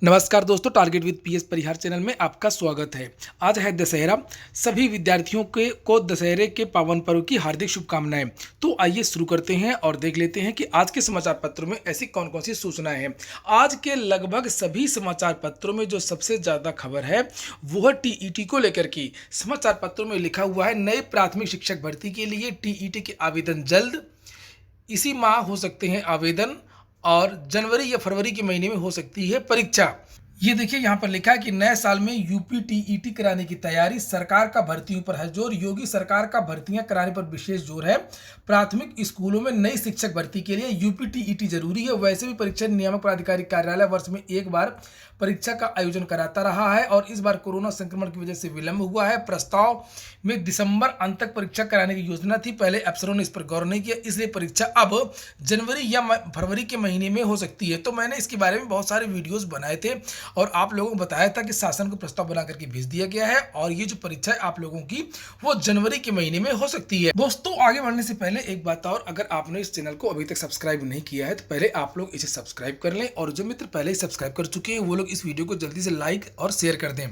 नमस्कार दोस्तों, target with PS Parihar channel में आपका स्वागत है। आज है दशहरा। सभी विद्यार्थियों को दशहरे के पावन पर्व की हार्दिक शुभकामनाएं। तो आइए शुरू करते हैं और देख लेते हैं कि आज के समाचार पत्रों में ऐसी कौन कौन सी सूचनाएं हैं। आज के लगभग सभी समाचार पत्रों में जो सबसे ज़्यादा खबर है वो है टीईटी को लेकर की। समाचार पत्रों में लिखा हुआ है, नए प्राथमिक शिक्षक भर्ती के लिए टीईटी के आवेदन जल्द, इसी माह हो सकते हैं आवेदन और जनवरी या फरवरी के महीने में हो सकती है परीक्षा। ये देखिए यहाँ पर लिखा है कि नए साल में यूपी टीईटी कराने की तैयारी, सरकार का भर्तियों पर है जोर। योगी सरकार का भर्तियां कराने पर विशेष जोर है। प्राथमिक स्कूलों में नई शिक्षक भर्ती के लिए यूपी टीईटी जरूरी है। वैसे भी परीक्षा नियामक प्राधिकारी कार्यालय वर्ष में एक बार परीक्षा का आयोजन कराता रहा है और इस बार कोरोना संक्रमण की वजह से विलंब हुआ है। प्रस्ताव में दिसंबर अंत तक परीक्षा कराने की योजना थी। पहले अफसरों ने इस पर गौर नहीं किया, इसलिए परीक्षा अब जनवरी या फरवरी के महीने में हो सकती है। तो मैंने इसके बारे में बहुत सारे वीडियोस बनाए थे और आप लोगों को बताया था कि शासन को प्रस्ताव बना करके भेज दिया गया है और ये जो परीक्षा है आप लोगों की वो जनवरी के महीने में हो सकती है। दोस्तों, आगे बढ़ने से पहले एक बात और, अगर आपने इस चैनल को अभी तक सब्सक्राइब नहीं किया है तो पहले आप लोग इसे सब्सक्राइब कर लें और जो मित्र पहले ही सब्सक्राइब कर चुके हैं वो लोग इस वीडियो को जल्दी से लाइक और शेयर कर दें।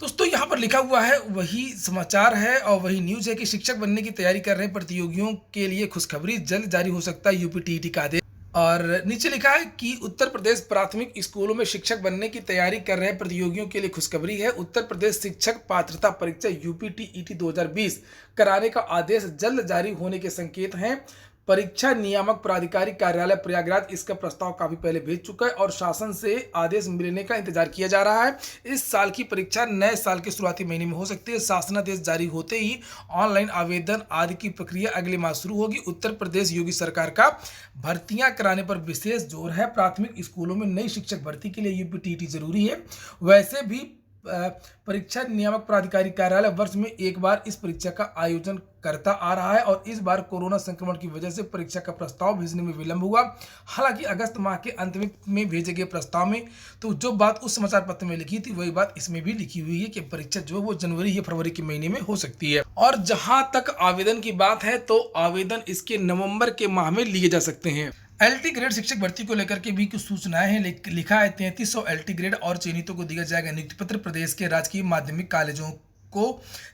दोस्तों, यहाँ पर लिखा हुआ है, वही समाचार है और वही न्यूज़ है कि शिक्षक बनने की तैयारी कर रहे प्रतियोगियों के लिए खुशखबरी, जल्द जारी हो सकता है यूपी टीईटी का आदेश। और नीचे लिखा है कि उत्तर प्रदेश प्राथमिक स्कूलों में शिक्षक बनने की तैयारी कर रहे प्रतियोगियों के लिए खुशखबरी है। उत्तर प्रदेश शिक्षक पात्रता परीक्षा यूपी टीईटी 2020 कराने का आदेश जल्द जारी होने के संकेत हैं। परीक्षा नियामक प्राधिकारी कार्यालय प्रयागराज इसका प्रस्ताव काफी पहले भेज चुका है और शासन से आदेश मिलने का इंतजार किया जा रहा है। इस साल की परीक्षा नए साल के शुरुआती महीने में हो सकती है। शासनादेश जारी होते ही ऑनलाइन आवेदन आदि की प्रक्रिया अगले माह शुरू होगी। उत्तर प्रदेश योगी सरकार का भर्तियां कराने पर विशेष जोर है। प्राथमिक स्कूलों में नई शिक्षक भर्ती के लिए यूपी टीईटी जरूरी है। वैसे भी परीक्षा नियामक प्राधिकारी कार्यालय वर्ष में एक बार इस परीक्षा का आयोजन करता आ रहा है और इस बार कोरोना संक्रमण की वजह से परीक्षा का प्रस्ताव भेजने में विलंब हुआ। हालांकि अगस्त माह के अंत में भेजे गए प्रस्ताव में तो जो बात उस समाचार पत्र में लिखी थी वही बात इसमें भी लिखी हुई है कि परीक्षा जो है वो जनवरी या फरवरी के महीने में हो सकती है। और जहां तक आवेदन की बात है तो आवेदन इसके नवंबर के माह में लिए जा सकते हैं। एलटी ग्रेड शिक्षक भर्ती को लेकर के भी कुछ सूचनाएं हैं। लिखा है 3300 एलटी ग्रेड और चयनितों को दिया जाएगा नियुक्ति पत्र। प्रदेश के राजकीय माध्यमिक कॉलेजों को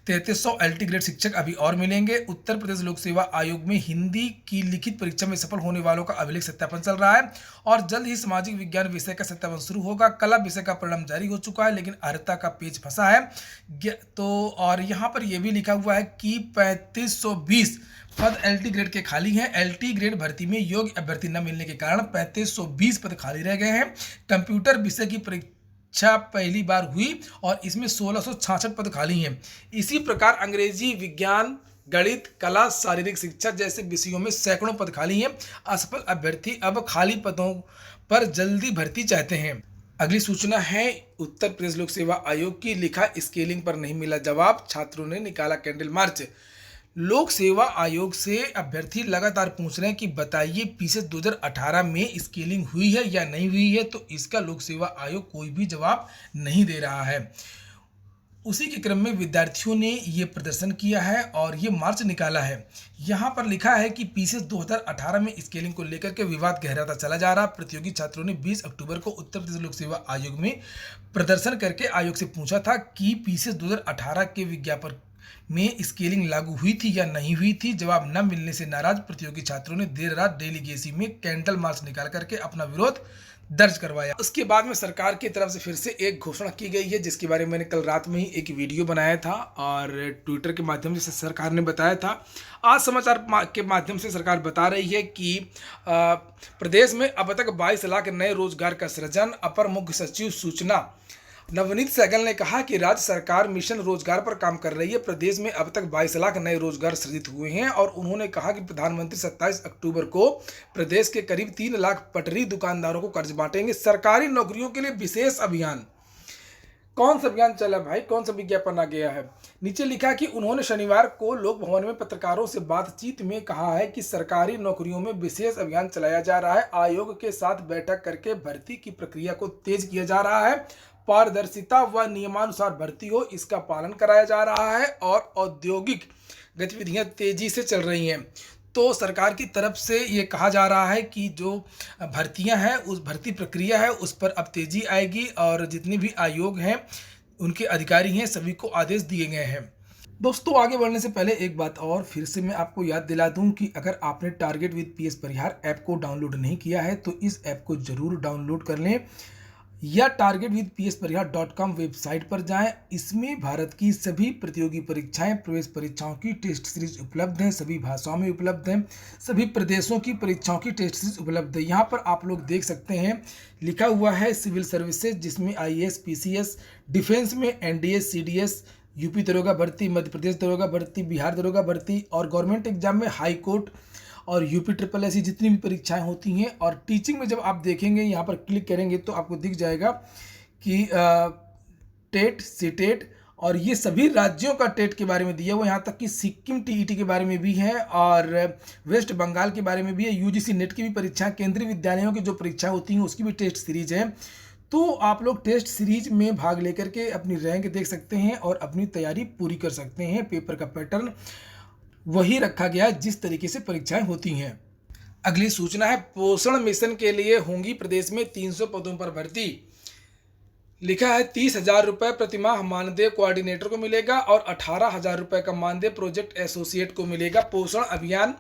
3300 एलटी ग्रेड शिक्षक अभी और मिलेंगे। उत्तर प्रदेश लोक सेवा आयोग में हिंदी की लिखित परीक्षा में सफल होने वालों का अभिलेख सत्यापन चल रहा है और जल्द ही सामाजिक विज्ञान विषय का सत्यापन शुरू होगा। कला विषय का परिणाम जारी हो चुका है लेकिन अर्हता का पेच फंसा है। तो और यहाँ पर यह भी लिखा हुआ है कि 3520 पद एलटी ग्रेड के खाली हैं। एलटी ग्रेड भर्ती में योग्य अभ्यर्थी न मिलने के कारण 3520 पद खाली रह गए हैं। कंप्यूटर विषय की परीक्षा पहली बार हुई और इसमें 1666 पद खाली हैं। इसी प्रकार अंग्रेजी, विज्ञान, गणित, कला, शारीरिक शिक्षा जैसे विषयों में सैकड़ों पद खाली हैं। असफल अभ्यर्थी अब खाली पदों पर जल्दी भर्ती चाहते हैं। अगली सूचना है उत्तर प्रदेश लोक सेवा आयोग की। लिखा, स्केलिंग पर नहीं मिला जवाब, छात्रों ने निकाला कैंडल मार्च। लोक सेवा आयोग से अभ्यर्थी लगातार पूछ रहे हैं कि बताइए पीसीएस 2018 में स्केलिंग हुई है या नहीं हुई है, तो इसका लोक सेवा आयोग कोई भी जवाब नहीं दे रहा है। उसी के क्रम में विद्यार्थियों ने ये प्रदर्शन किया है और ये मार्च निकाला है। यहाँ पर लिखा है कि पीसीएस 2018 में स्केलिंग को लेकर के विवाद गहराता चला जा रहा। प्रतियोगी छात्रों ने 20 अक्टूबर को उत्तर प्रदेश लोक सेवा आयोग में प्रदर्शन करके आयोग से पूछा था कि पीसीएस 2018 के विज्ञापन में स्केलिंग लागू हुई थी या नहीं हुई थी। जवाब न मिलने से नाराज प्रतियोगी छात्रों ने देर रात डेलीगेसी में कैंडल मार्च निकाल करके अपना विरोध दर्ज करवाया। उसके बाद में सरकार की तरफ से फिर से एक घोषणा की गई है जिसके बारे में मैंने कल रात में ही एक वीडियो बनाया था और ट्विटर के माध्यम से सरकार ने बताया था। आज समाचार के माध्यम से सरकार बता रही है कि प्रदेश में अब तक 22 लाख नए रोजगार का सृजन। अपर मुख्य सचिव सूचना नवनीत सहगल ने कहा कि राज्य सरकार मिशन रोजगार पर काम कर रही है। प्रदेश में अब तक 22 लाख नए रोजगार सृजित हुए हैं और उन्होंने कहा कि प्रधानमंत्री 27 अक्टूबर को प्रदेश के करीब 3 लाख पटरी दुकानदारों को कर्ज बांटेंगे। सरकारी नौकरियों के लिए विशेष अभियान। कौन सा अभियान चला भाई, कौन सा विज्ञापन आ गया है? नीचे लिखा कि उन्होंने शनिवार को लोक भवन में पत्रकारों से बातचीत में कहा है कि सरकारी नौकरियों में विशेष अभियान चलाया जा रहा है। आयोग के साथ बैठक करके भर्ती की प्रक्रिया को तेज किया जा रहा है। पारदर्शिता व नियमानुसार भर्ती हो, इसका पालन कराया जा रहा है और औद्योगिक गतिविधियां तेजी से चल रही हैं। तो सरकार की तरफ से ये कहा जा रहा है कि जो भर्तियां हैं, उस भर्ती प्रक्रिया है उस पर अब तेजी आएगी और जितने भी आयोग हैं, उनके अधिकारी हैं, सभी को आदेश दिए गए हैं। दोस्तों, आगे बढ़ने से पहले एक बात और फिर से मैं आपको याद दिला दूं कि अगर आपने target with PS Parihar app को डाउनलोड नहीं किया है तो इस ऐप को जरूर डाउनलोड कर लें या target with PS Parihar .com website पर जाएं। इसमें भारत की सभी प्रतियोगी परीक्षाएं, प्रवेश परीक्षाओं की टेस्ट सीरीज उपलब्ध हैं, सभी भाषाओं में उपलब्ध हैं, सभी प्रदेशों की परीक्षाओं की टेस्ट सीरीज उपलब्ध है। यहाँ पर आप लोग देख सकते हैं लिखा हुआ है सिविल सर्विसेज, जिसमें आईएएस, पीसीएस, डिफेंस में एनडीएस, सीडीएस, यूपी दरोगा भर्ती, मध्य प्रदेश दरोगा भर्ती, बिहार दरोगा भर्ती और गवर्नमेंट एग्जाम में हाई कोर्ट और यूपी ट्रिपल एस जितनी भी परीक्षाएं होती हैं। और टीचिंग में जब आप देखेंगे, यहाँ पर क्लिक करेंगे तो आपको दिख जाएगा कि टेट, सीटेट और ये सभी राज्यों का टेट के बारे में दिया हुआ, यहाँ तक कि सिक्किम टीईटी के बारे में भी है और वेस्ट बंगाल के बारे में भी है। यूजीसी नेट की भी परीक्षाएं, केंद्रीय विद्यालयों की जो परीक्षाएं होती हैं उसकी भी टेस्ट सीरीज है। तो आप लोग टेस्ट सीरीज में भाग लेकर के अपनी रैंक देख सकते हैं और अपनी तैयारी पूरी कर सकते हैं। पेपर का पैटर्न वही रखा गया है जिस तरीके से परीक्षाएं होती हैं। अगली सूचना है, पोषण मिशन के लिए होंगी प्रदेश में 300 पदों पर भर्ती। लिखा है 30,000 रुपये प्रतिमाह मानदेय कोऑर्डिनेटर को मिलेगा और 18,000 रुपये का मानदेय प्रोजेक्ट एसोसिएट को मिलेगा। पोषण अभियान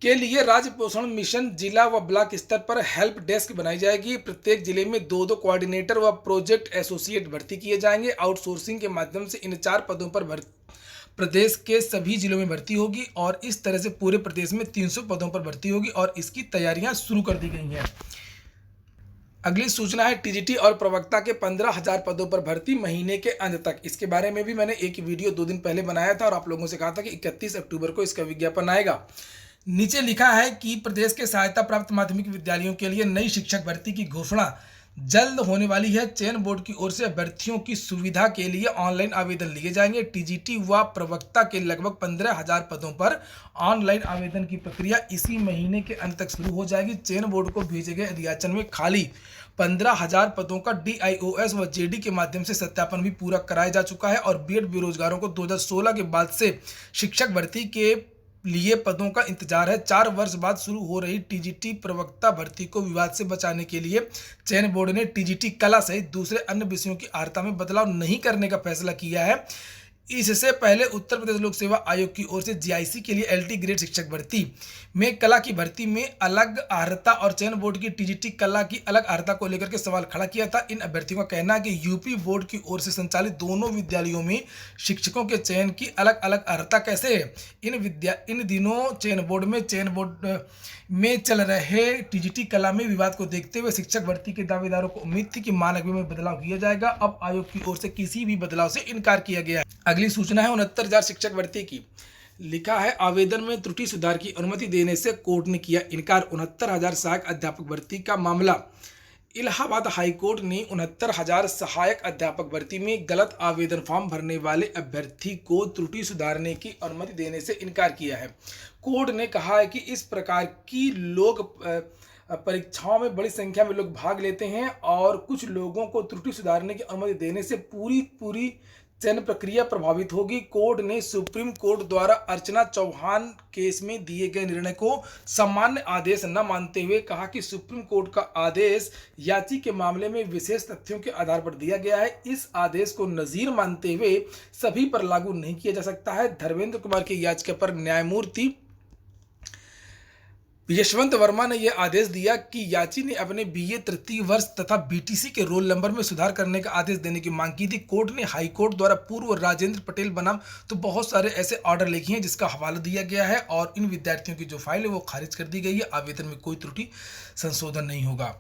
के लिए राज्य पोषण मिशन जिला व ब्लॉक स्तर पर हेल्प डेस्क बनाई जाएगी। प्रत्येक जिले में 2-2 कोऑर्डिनेटर व प्रोजेक्ट एसोसिएट भर्ती किए जाएंगे। आउटसोर्सिंग के माध्यम से इन 4 पदों पर प्रदेश के सभी जिलों में भर्ती होगी और इस तरह से पूरे प्रदेश में 300 पदों पर भर्ती होगी और इसकी तैयारियां शुरू कर दी गई हैं। अगली सूचना है, टीजीटी और प्रवक्ता के 15,000 पदों पर भर्ती महीने के अंत तक। इसके बारे में भी मैंने एक वीडियो 2 दिन पहले बनाया था और आप लोगों से कहा था कि 31 अक्टूबर को इसका विज्ञापन आएगा। नीचे लिखा है कि प्रदेश के सहायता प्राप्त माध्यमिक विद्यालयों के लिए नई शिक्षक भर्ती की घोषणा जल्द होने वाली है। चयन बोर्ड की ओर से अभ्यर्थियों की सुविधा के लिए ऑनलाइन आवेदन लिए जाएंगे। टीजीटी व प्रवक्ता के लगभग 15,000 पदों पर ऑनलाइन आवेदन की प्रक्रिया इसी महीने के अंत तक शुरू हो जाएगी। चयन बोर्ड को भेजे गए अधियाचन में खाली 15,000 पदों का DIOS व JD के माध्यम से सत्यापन भी पूरा कराया जा चुका है और बीएड बेरोजगारों को 2016 के बाद से शिक्षक भर्ती के लिए पदों का इंतजार है। 4 वर्ष बाद शुरू हो रही टीजीटी प्रवक्ता भर्ती को विवाद से बचाने के लिए चयन बोर्ड ने टीजीटी कला सहित दूसरे अन्य विषयों की अर्हता में बदलाव नहीं करने का फैसला किया है। इससे पहले उत्तर प्रदेश लोक सेवा आयोग की ओर से जीआईसी के लिए LT ग्रेड शिक्षक भर्ती में कला की भर्ती में अलग अर्हता और चयन बोर्ड की टीजीटी कला की अलग अर्हता को लेकर के सवाल खड़ा किया था। इन अभ्यर्थियों का कहना है कि यूपी बोर्ड की ओर से संचालित दोनों विद्यालयों में शिक्षकों के चयन की अलग अलग अर्हता कैसे है। इन दिनों चयन बोर्ड में चल रहे टीजीटी कला में विवाद को देखते हुए शिक्षक भर्ती के दावेदारों को उम्मीद थी कि मानक में बदलाव किया जाएगा। अब आयोग की ओर से किसी भी बदलाव से इनकार किया गया है। अगली सूचना है 69,000 शिक्षक भर्ती की। लिखा है, आवेदन में त्रुटि सुधार की अनुमति देने से कोर्ट ने किया इनकार। 69,000 सहायक अध्यापक भर्ती का मामला। इलाहाबाद हाई कोर्ट ने 69,000 सहायक अध्यापक भर्ती में गलत आवेदन फॉर्म भरने वाले अभ्यर्थी को त्रुटि सुधारने की अनुमति देने से इनकार किया है। कोर्ट ने कहा है कि इस प्रकार की लोग परीक्षाओं में बड़ी संख्या में लोग भाग लेते हैं और कुछ लोगों को त्रुटि सुधारने की अनुमति देने से पूरी चयन प्रक्रिया प्रभावित होगी। कोर्ट ने सुप्रीम कोर्ट द्वारा अर्चना चौहान केस में दिए गए निर्णय को सामान्य आदेश न मानते हुए कहा कि सुप्रीम कोर्ट का आदेश याची के मामले में विशेष तथ्यों के आधार पर दिया गया है। इस आदेश को नजीर मानते हुए सभी पर लागू नहीं किया जा सकता है। धर्मेंद्र कुमार की याचिका पर न्यायमूर्ति यशवंत वर्मा ने यह आदेश दिया कि याची ने अपने BA तृतीय वर्ष तथा BTC के रोल नंबर में सुधार करने का आदेश देने की मांग की थी। कोर्ट ने हाई कोर्ट द्वारा पूर्व राजेंद्र पटेल बनाम तो बहुत सारे ऐसे ऑर्डर लिखे हैं जिसका हवाला दिया गया है और इन विद्यार्थियों की जो फाइल है वो खारिज कर दी गई है। आवेदन में कोई त्रुटि संशोधन नहीं होगा।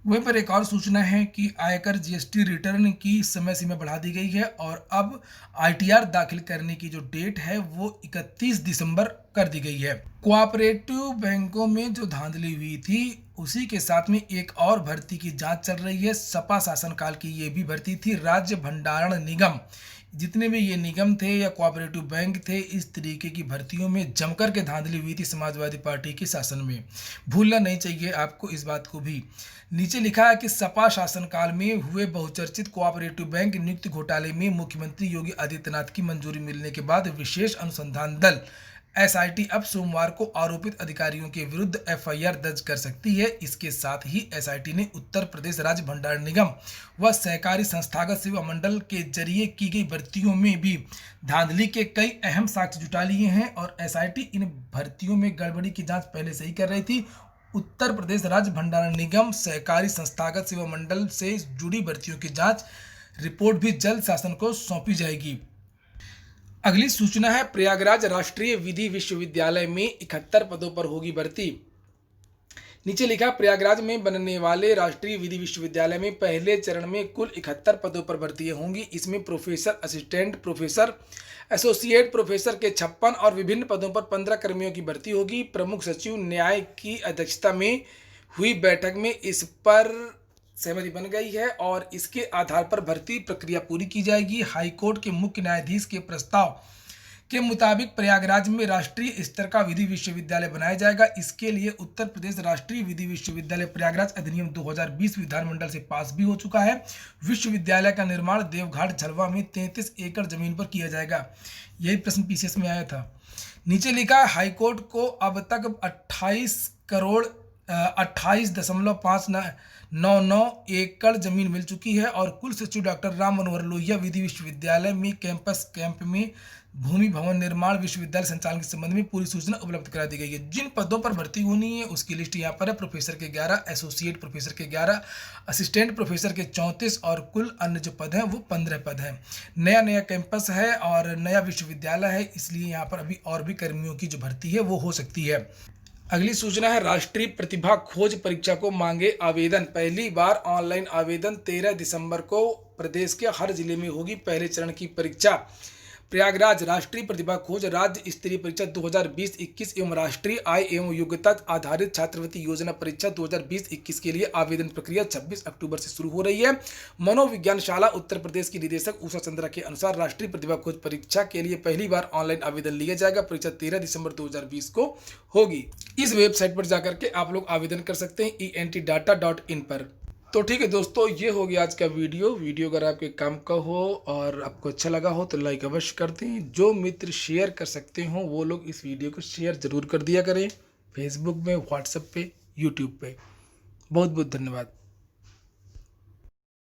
वहीं पर एक और सूचना है कि आयकर GST रिटर्न की समय सीमा बढ़ा दी गई है और अब ITR दाखिल करने की जो डेट है वो 31 दिसंबर कर दी गई है। कोऑपरेटिव बैंकों में जो धांधली हुई थी उसी के साथ में एक और भर्ती की जांच चल रही है। सपा शासनकाल की ये भी भर्ती थी। राज्य भंडारण निगम, जितने भी ये निगम थे या कोऑपरेटिव बैंक थे, इस तरीके की भर्तियों में जमकर के धांधली हुई थी समाजवादी पार्टी के शासन में। भूलना नहीं चाहिए आपको इस बात को भी। नीचे लिखा है कि सपा शासनकाल में हुए बहुचर्चित कोऑपरेटिव बैंक नियुक्ति घोटाले में मुख्यमंत्री योगी आदित्यनाथ की मंजूरी मिलने के बाद विशेष अनुसंधान दल एसआईटी अब सोमवार को आरोपित अधिकारियों के विरुद्ध एफआईआर दर्ज कर सकती है। इसके साथ ही एसआईटी ने उत्तर प्रदेश राज्य भंडार निगम व सहकारी संस्थागत सेवा मंडल के जरिए की गई भर्तियों में भी धांधली के कई अहम साक्ष्य जुटा लिए हैं और एसआईटी इन भर्तियों में गड़बड़ी की जांच पहले से ही कर रही थी। उत्तर प्रदेश राज्य भंडार निगम सहकारी संस्थागत सेवा मंडल से जुड़ी भर्तियों की जांच रिपोर्ट भी जल्द शासन को सौंपी जाएगी। अगली सूचना है, प्रयागराज राष्ट्रीय विधि विश्वविद्यालय में 71 पदों पर होगी भर्ती। नीचे लिखा, प्रयागराज में बनने वाले राष्ट्रीय विधि विश्वविद्यालय में पहले चरण में कुल 71 पदों पर भर्तियां होंगी। इसमें professor, assistant professor, associate professor के 56 और विभिन्न पदों पर 15 कर्मियों की भर्ती होगी। प्रमुख सचिव न्याय की अध्यक्षता में हुई बैठक में इस पर सहमति बन गई है और इसके आधार पर भर्ती प्रक्रिया पूरी की जाएगी। हाईकोर्ट के मुख्य न्यायाधीश के प्रस्ताव के मुताबिक प्रयागराज में राष्ट्रीय स्तर का विधि विश्वविद्यालय बनाया जाएगा। इसके लिए उत्तर प्रदेश राष्ट्रीय विधि विश्वविद्यालय प्रयागराज अधिनियम 2020 विधानमंडल से पास भी हो चुका है। विश्वविद्यालय का निर्माण देवघाट झलवा में 33 एकड़ जमीन पर किया जाएगा। यही प्रश्न पीसीएस में आया था। नीचे लिखा, हाईकोर्ट को अब तक 28,599 एकड़ जमीन मिल चुकी है और कुल सचिव डॉक्टर राम मनोहर लोहिया विधि विश्वविद्यालय में कैंप में भूमि भवन निर्माण विश्वविद्यालय संचालन के संबंध में पूरी सूचना उपलब्ध करा दी गई है। जिन पदों पर भर्ती होनी है उसकी लिस्ट यहाँ पर है। प्रोफेसर के 11, एसोसिएट प्रोफेसर के 11, असिस्टेंट प्रोफेसर के 34 और कुल अन्य जो पद हैं वो 15 पद हैं। नया कैंपस है और नया विश्वविद्यालय है, इसलिए यहाँ पर अभी और भी कर्मियों की जो भर्ती है वो हो सकती है। अगली सूचना है, राष्ट्रीय प्रतिभा खोज परीक्षा को मांगे आवेदन। पहली बार ऑनलाइन आवेदन 13 दिसंबर को प्रदेश के हर जिले में होगी। पहले चरण की परीक्षा प्रयागराज राष्ट्रीय प्रतिभा खोज राज्य स्तरीय परीक्षा 2020-21 एवं राष्ट्रीय आय एवं योग्यता आधारित छात्रवृत्ति योजना परीक्षा 2020-21 के लिए आवेदन प्रक्रिया 26 अक्टूबर से शुरू हो रही है। मनोविज्ञान शाला उत्तर प्रदेश की निदेशक उषा चंद्रा के अनुसार राष्ट्रीय प्रतिभा खोज परीक्षा के लिए पहली बार ऑनलाइन आवेदन लिया जाएगा। परीक्षा 13 दिसंबर 2020 को होगी। इस वेबसाइट पर जाकर के आप लोग आवेदन कर सकते हैं entdata.in पर। तो ठीक है दोस्तों, ये हो गया आज का वीडियो अगर आपके काम का हो और आपको अच्छा लगा हो तो लाइक अवश्य करते हैं। जो मित्र शेयर कर सकते हो वो लोग इस वीडियो को शेयर ज़रूर कर दिया करें, फेसबुक में, व्हाट्सएप पे, यूट्यूब पे। बहुत बहुत धन्यवाद।